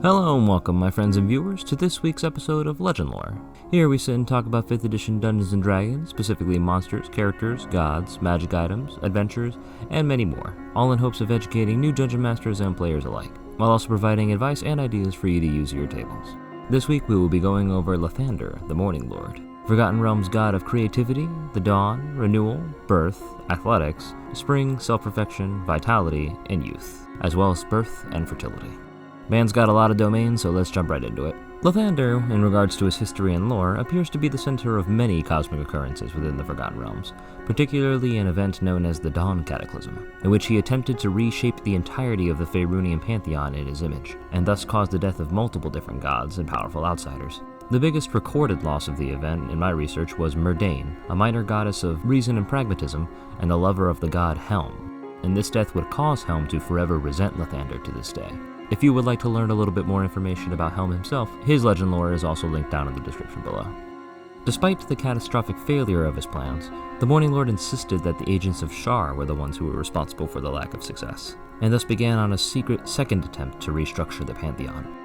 Hello and welcome, my friends and viewers, to this week's episode of Legendlore. Here we sit and talk about 5th edition Dungeons & Dragons, specifically monsters, characters, gods, magic items, adventures, and many more, all in hopes of educating new dungeon masters and players alike, while also providing advice and ideas for you to use at your tables. This week we will be going over Lathander the Morninglord, Forgotten Realms god of creativity, the dawn, renewal, birth, athletics, spring, self-perfection, vitality, and youth, as well as birth and fertility. Man's got a lot of domains, so let's jump right into it. Lathander, in regards to his history and lore, appears to be the center of many cosmic occurrences within the Forgotten Realms, particularly an event known as the Dawn Cataclysm, in which he attempted to reshape the entirety of the Faerunian pantheon in his image, and thus caused the death of multiple different gods and powerful outsiders. The biggest recorded loss of the event, in my research, was Myrdain, a minor goddess of reason and pragmatism, and the lover of the god Helm, and this death would cause Helm to forever resent Lathander to this day. If you would like to learn a little bit more information about Helm himself, his legend lore is also linked down in the description below. Despite the catastrophic failure of his plans, the Morninglord insisted that the agents of Shar were the ones who were responsible for the lack of success, and thus began on a secret second attempt to restructure the Pantheon.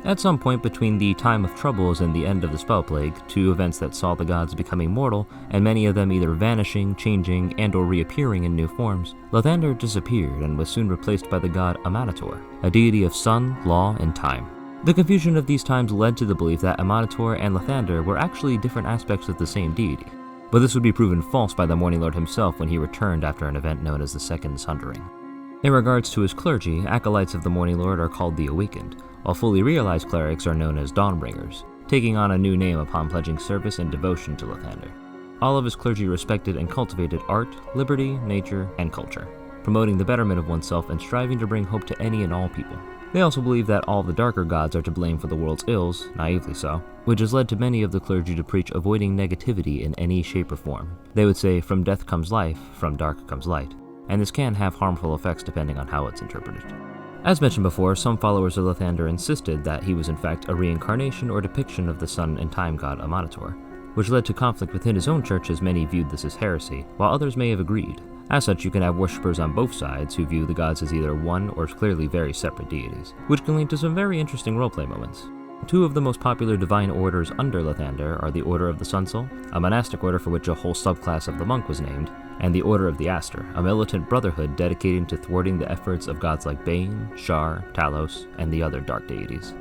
At some point between the Time of Troubles and the end of the Spell Plague, two events that saw the gods becoming mortal, and many of them either vanishing, changing, and or reappearing in new forms, Lathander disappeared and was soon replaced by the god Amanator, a deity of sun, law, and time. The confusion of these times led to the belief that Amanator and Lathander were actually different aspects of the same deity, but this would be proven false by the Morninglord himself when he returned after an event known as the Second Sundering. In regards to his clergy, acolytes of the Morninglord are called the Awakened, while fully realized clerics are known as Dawnbringers, taking on a new name upon pledging service and devotion to Lathander. All of his clergy respected and cultivated art, liberty, nature, and culture, promoting the betterment of oneself and striving to bring hope to any and all people. They also believe that all the darker gods are to blame for the world's ills, naively so, which has led to many of the clergy to preach avoiding negativity in any shape or form. They would say, from death comes life, from dark comes light, and this can have harmful effects depending on how it's interpreted. As mentioned before, some followers of Lathander insisted that he was in fact a reincarnation or depiction of the sun and time god Amanator, which led to conflict within his own church as many viewed this as heresy, while others may have agreed. As such, you can have worshippers on both sides who view the gods as either one or clearly very separate deities, which can lead to some very interesting roleplay moments. Two of the most popular divine orders under Lathander are the Order of the Sunsoul, a monastic order for which a whole subclass of the monk was named, and the Order of the Aster, a militant brotherhood dedicated to thwarting the efforts of gods like Bane, Shar, Talos, and the other dark deities.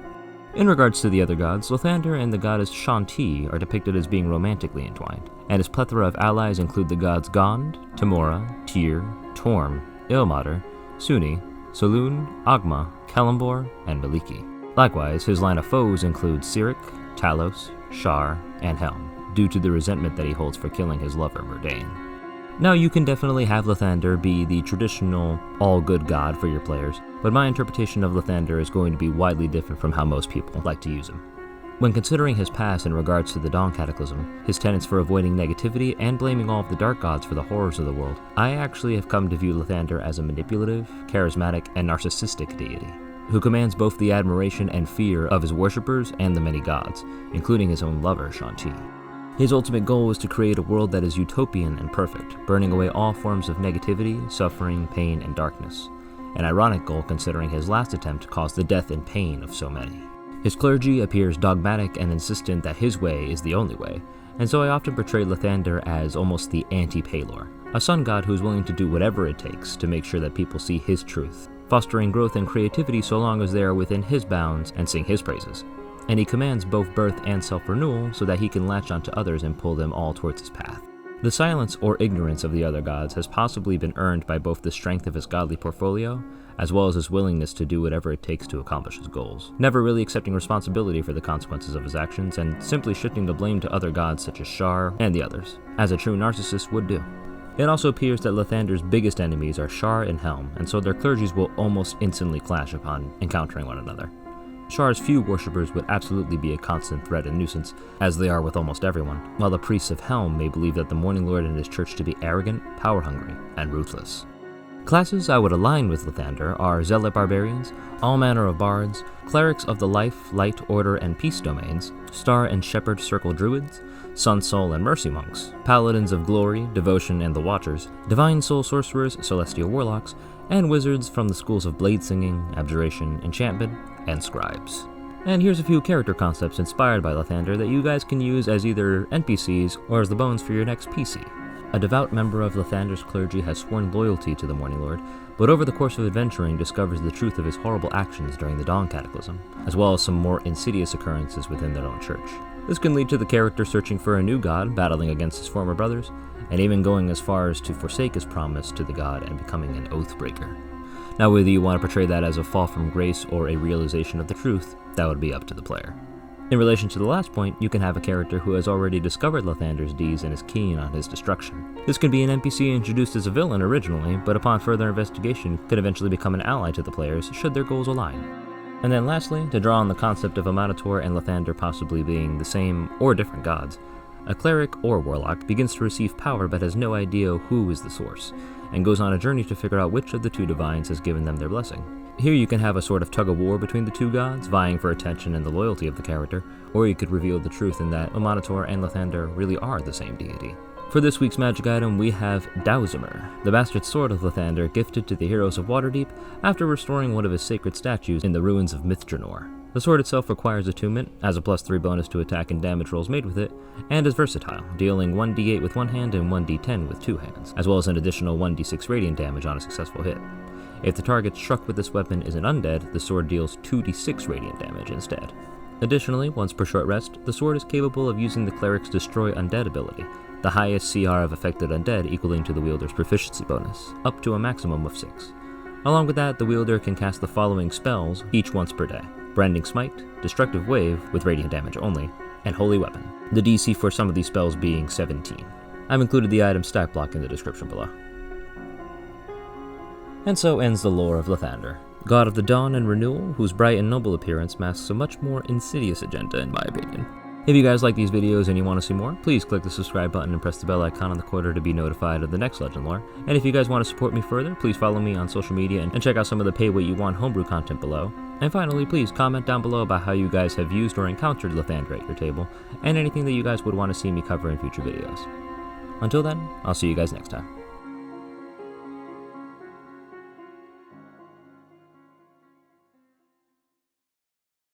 In regards to the other gods, Lathander and the goddess Shanti are depicted as being romantically entwined, and his plethora of allies include the gods Gond, Tamora, Tyr, Torm, Ilmater, Suni, Saloon, Agma, Kalambor, and Maliki. Likewise, his line of foes include Cyric, Talos, Shar, and Helm, due to the resentment that he holds for killing his lover Myrdain. Now, you can definitely have Lathander be the traditional all-good god for your players, but my interpretation of Lathander is going to be widely different from how most people like to use him. When considering his past in regards to the Dawn Cataclysm, his tenets for avoiding negativity, and blaming all of the dark gods for the horrors of the world, I actually have come to view Lathander as a manipulative, charismatic, and narcissistic deity, who commands both the admiration and fear of his worshippers and the many gods, including his own lover, Shanti. His ultimate goal is to create a world that is utopian and perfect, burning away all forms of negativity, suffering, pain, and darkness. An ironic goal considering his last attempt caused the death and pain of so many. His clergy appears dogmatic and insistent that his way is the only way, and so I often portray Lathander as almost the anti-Palor, a sun god who is willing to do whatever it takes to make sure that people see his truth, fostering growth and creativity so long as they are within his bounds and sing his praises. And he commands both birth and self-renewal so that he can latch onto others and pull them all towards his path. The silence or ignorance of the other gods has possibly been earned by both the strength of his godly portfolio, as well as his willingness to do whatever it takes to accomplish his goals, never really accepting responsibility for the consequences of his actions and simply shifting the blame to other gods such as Shar and the others, as a true narcissist would do. It also appears that Lathander's biggest enemies are Shar and Helm, and so their clergies will almost instantly clash upon encountering one another. Shar's few worshippers would absolutely be a constant threat and nuisance, as they are with almost everyone, while the priests of Helm may believe that the Morninglord and his church to be arrogant, power-hungry, and ruthless. Classes I would align with Lathander are Zealot Barbarians, all manner of bards, Clerics of the Life, Light, Order, and Peace domains, Star and Shepherd Circle Druids, Sun, Soul, and Mercy Monks, Paladins of Glory, Devotion, and the Watchers, Divine Soul Sorcerers, Celestial Warlocks, and Wizards from the schools of Blade Singing, Abjuration, Enchantment, and Scribes. And here's a few character concepts inspired by Lathander that you guys can use as either NPCs or as the bones for your next PC. A devout member of Lathander's clergy has sworn loyalty to the Morninglord, but over the course of adventuring discovers the truth of his horrible actions during the Dawn Cataclysm, as well as some more insidious occurrences within their own church. This can lead to the character searching for a new god, battling against his former brothers, and even going as far as to forsake his promise to the god and becoming an oath-breaker. Now, whether you want to portray that as a fall from grace or a realization of the truth, that would be up to the player. In relation to the last point, you can have a character who has already discovered Lathander's deeds and is keen on his destruction. This can be an NPC introduced as a villain originally, but upon further investigation could eventually become an ally to the players should their goals align. And then lastly, to draw on the concept of aber-toril and Lathander possibly being the same or different gods, a cleric or warlock begins to receive power but has no idea who is the source, and goes on a journey to figure out which of the two divines has given them their blessing. Here you can have a sort of tug-of-war between the two gods, vying for attention and the loyalty of the character, or you could reveal the truth in that aber-toril and Lathander really are the same deity. For this week's magic item, we have Dhauzimmer, the bastard sword of Lathander gifted to the heroes of Waterdeep after restoring one of his sacred statues in the ruins of Mithranor. The sword itself requires attunement, has a +3 bonus to attack and damage rolls made with it, and is versatile, dealing 1d8 with one hand and 1d10 with two hands, as well as an additional 1d6 radiant damage on a successful hit. If the target struck with this weapon is an undead, the sword deals 2d6 radiant damage instead. Additionally, once per short rest, the sword is capable of using the cleric's Destroy Undead ability, the highest CR of affected undead equaling to the wielder's proficiency bonus, up to a maximum of 6. Along with that, the wielder can cast the following spells, each once per day: Branding Smite, Destructive Wave with radiant damage only, and Holy Weapon, the DC for some of these spells being 17. I've included the item stat block in the description below. And so ends the lore of Lathander, god of the dawn and renewal, whose bright and noble appearance masks a much more insidious agenda in my opinion. If you guys like these videos and you want to see more, please click the subscribe button and press the bell icon on the corner to be notified of the next Legendlore. And if you guys want to support me further, please follow me on social media and check out some of the pay what you want homebrew content below. And finally, please comment down below about how you guys have used or encountered Lathander at your table, and anything that you guys would want to see me cover in future videos. Until then, I'll see you guys next time.